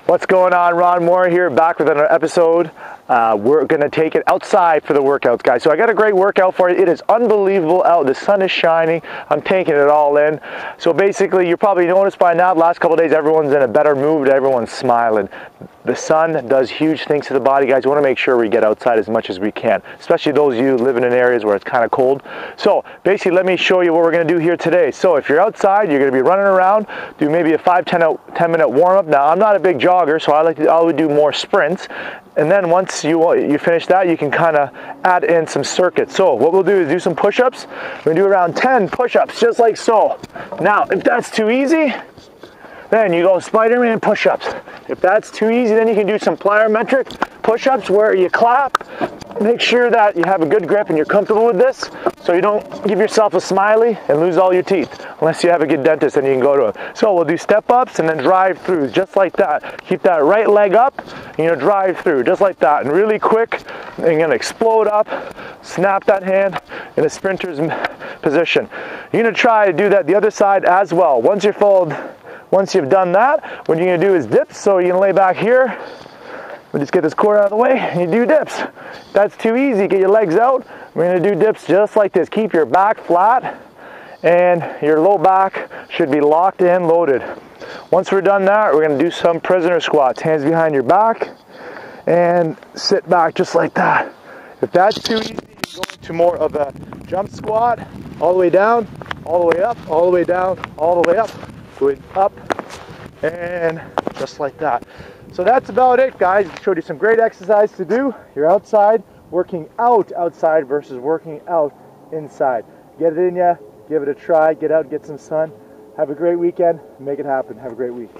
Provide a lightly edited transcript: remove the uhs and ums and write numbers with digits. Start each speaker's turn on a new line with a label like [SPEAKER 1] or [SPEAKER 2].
[SPEAKER 1] What's going on? Ron Moore here, back with another episode. We're going to take it outside for the workouts, guys. So I got a great workout for you. It is unbelievable out. The sun is shining. I'm taking it all in. So basically, you probably noticed by now, the last couple of days, everyone's in a better mood. Everyone's smiling. The sun does huge things to the body, guys. We want to make sure we get outside as much as we can, especially those of you living in areas where it's kind of cold. So basically, let me show you what we're going to do here today. So if you're outside, you're going to be running around, do maybe a 10 minute warm-up. Now, I'm not a big jogger, so I would do more sprints. And then once you finish that, you can kind of add in some circuits. So what we'll do is do some push-ups. We're going to do around 10 push-ups, just like so. Now, if that's too easy, then you go Spider-Man push-ups. If that's too easy, then you can do some plyometric push-ups where you clap. Make sure that you have a good grip and you're comfortable with this, so you don't give yourself a smiley and lose all your teeth. Unless you have a good dentist and you can go to it. So we'll do step-ups and then drive-throughs, just like that. Keep that right leg up, and drive through, just like that. And really quick, and you're gonna explode up, snap that hand in a sprinter's position. You're gonna try to do that the other side as well. Once you've done that, what you're gonna do is dips. So you're gonna lay back here. We'll just get this cord out of the way, and you do dips. If that's too easy, get your legs out. We're gonna do dips just like this. Keep your back flat, and your low back should be locked in, loaded. Once we're done that, we're gonna do some prisoner squats. Hands behind your back, and sit back just like that. If that's too easy, you go into more of a jump squat, all the way down, all the way up, all the way down, all the way up, going up, and just like that. So that's about it, guys. Showed you some great exercise to do. You're outside, working out outside versus working out inside. Get it in ya, give it a try, get out, get some sun. Have a great weekend, make it happen. Have a great week.